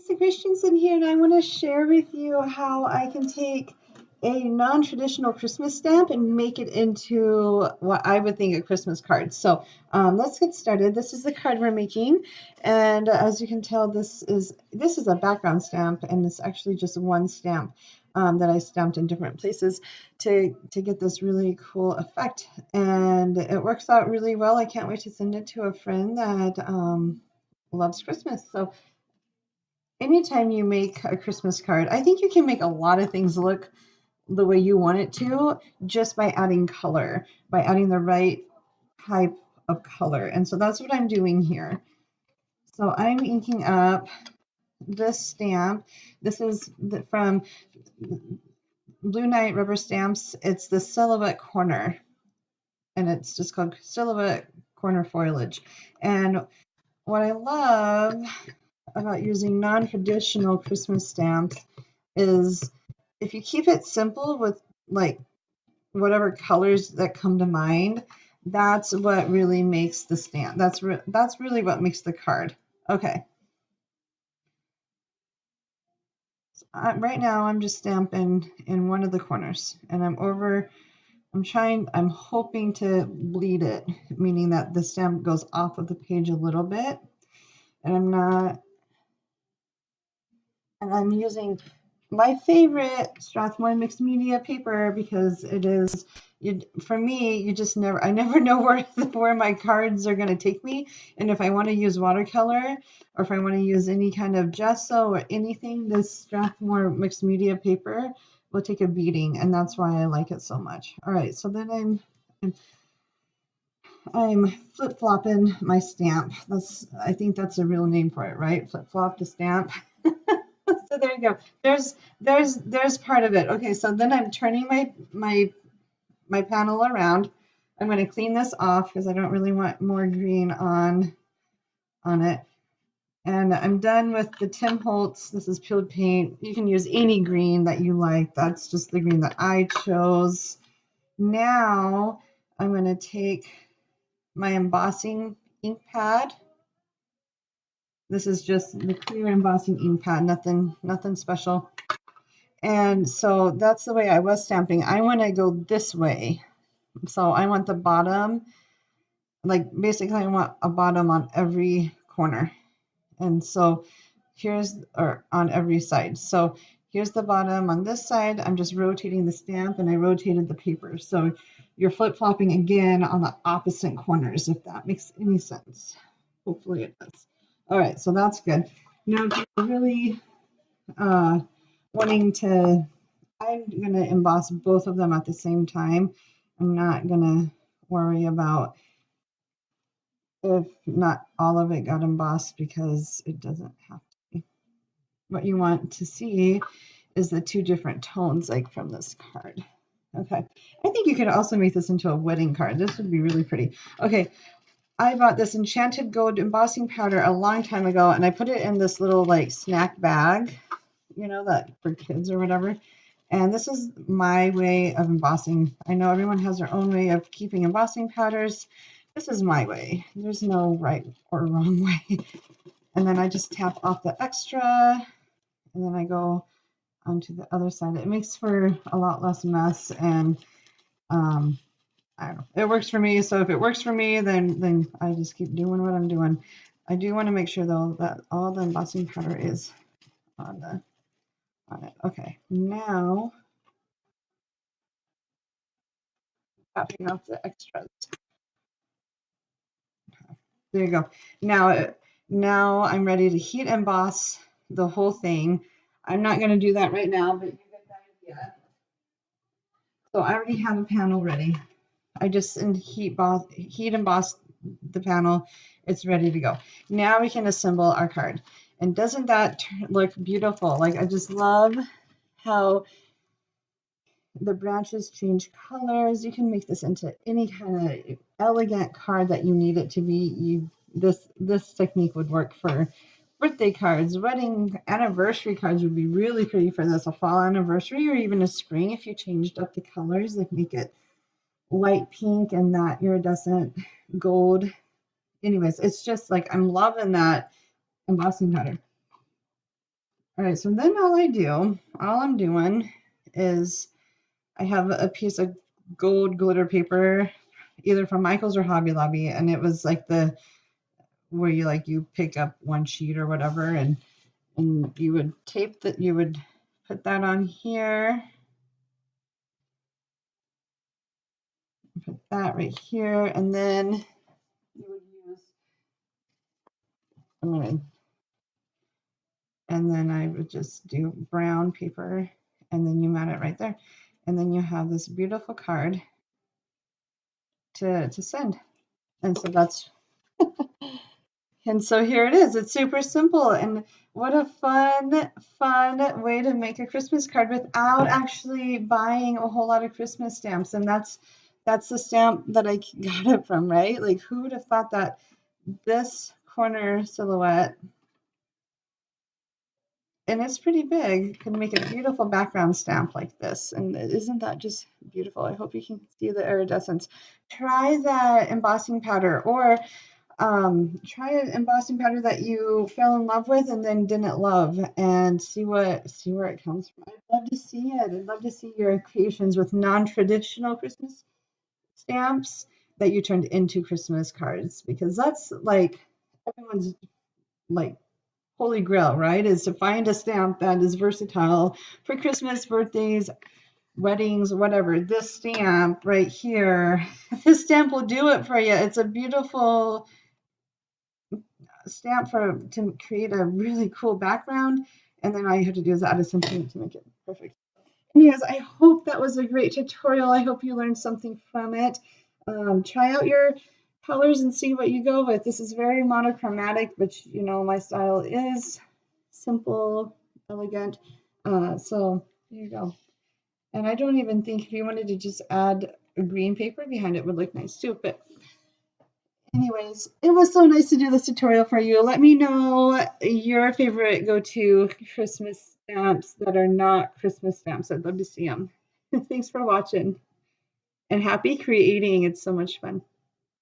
Lisa Christensen here, and I want to share with you how I can take a non-traditional Christmas stamp and make it into what I would think a Christmas card. So let's get started. This is the card we're making, and as you can tell, this is a background stamp, and it's actually just one stamp that I stamped in different places to get this really cool effect, and it works out really well. I can't wait to send it to a friend that loves Christmas. So anytime you make a Christmas card, I think you can make a lot of things look the way you want it to just by adding color, by adding the right type of color. And so that's what I'm doing here. So I'm inking up this stamp. This is from Blue Knight Rubber Stamps. It's the Silhouette Corner, and it's just called Silhouette Corner Foliage. And what I love about using non-traditional Christmas stamps is if you keep it simple with like whatever colors that come to mind, that's what really makes the stamp. That's really what makes the card. Okay. So right now I'm just stamping in one of the corners, and I'm hoping to bleed it, meaning that the stamp goes off of the page a little bit, and I'm using my favorite Strathmore Mixed Media Paper because it is, for me, I never know where my cards are going to take me. And if I want to use watercolor or if I want to use any kind of gesso or anything, this Strathmore Mixed Media Paper will take a beating. And that's why I like it so much. All right, so then I'm flip-flopping my stamp. I think that's a real name for it, right? Flip-flop the stamp. So there you go. There's part of it. Okay, so then I'm turning my panel around. I'm going to clean this off because I don't really want more green on it. And I'm done with the Tim Holtz. This is peeled paint. You can use any green that you like. That's just the green that I chose. Now I'm going to take my embossing ink pad. This is just the clear embossing ink pad, nothing special. And so that's the way I was stamping. I want to go this way. So I want the bottom, like basically I want a bottom on every corner. And so or on every side. So here's the bottom on this side. I'm just rotating the stamp, and I rotated the paper. So you're flip-flopping again on the opposite corners, if that makes any sense. Hopefully it does. All right, so that's good. Now, if you're really wanting to, I'm going to emboss both of them at the same time. I'm not going to worry about if not all of it got embossed because it doesn't have to be. What you want to see is the two different tones, like from this card. Okay, I think you could also make this into a wedding card. This would be really pretty. Okay, I bought this Enchanted Gold embossing powder a long time ago, and I put it in this little like snack bag, that for kids or whatever. And this is my way of embossing. I know everyone has their own way of keeping embossing powders. This is my way. There's no right or wrong way. And then I just tap off the extra, and then I go onto the other side. It makes for a lot less mess, and I don't know. It works for me. So if it works for me, then I just keep doing what I'm doing. I do want to make sure though that all the embossing powder is on it. Okay, now tapping off the extras. There you go. Now I'm ready to heat emboss the whole thing. I'm not going to do that right now, but you get the idea. So I already have a panel ready. I just heat emboss the panel. It's ready to go. Now we can assemble our card. And doesn't that look beautiful? Like, I just love how the branches change colors. You can make this into any kind of elegant card that you need it to be. This technique would work for birthday cards, wedding, anniversary cards would be really pretty for this. A fall anniversary or even a spring if you changed up the colors, like make it light pink and that iridescent gold. Anyways, it's just like I'm loving that embossing powder. All right, so then all I'm doing is I have a piece of gold glitter paper, either from Michael's or Hobby Lobby, and it was like the where you pick up one sheet or whatever, and you would tape that you would put that on here, put that right here, and then you would use I'm gonna, and then I would just do brown paper, and then you mat it right there, and then you have this beautiful card to send, and so that's and so here it is. It's super simple. And what a fun way to make a Christmas card without actually buying a whole lot of Christmas stamps. And that's the stamp that I got it from, right? Like who would have thought that this corner silhouette, and it's pretty big, can make a beautiful background stamp like this. And isn't that just beautiful? I hope you can see the iridescence. Try that embossing powder, or try an embossing powder that you fell in love with and then didn't love, and see where it comes from. I'd love to see it. I'd love to see your creations with non-traditional Christmas stamps that you turned into Christmas cards, because that's like everyone's like holy grail, right? Is to find a stamp that is versatile for Christmas, birthdays, weddings, whatever. This stamp right here, this stamp will do it for you. It's a beautiful stamp for to create a really cool background, and then all you have to do is add a sentiment to make it perfect. Anyways, I hope that was a great tutorial. I hope you learned something from it. Try out your colors and see what you go with. This is very monochromatic, but you know my style is simple, elegant. So there you go. And I don't even think if you wanted to just add a green paper behind it would look nice too, but anyways, it was so nice to do this tutorial for you. Let me know your favorite go-to Christmas stamps that are not Christmas stamps. I'd love to see them. Thanks for watching and happy creating. It's so much fun.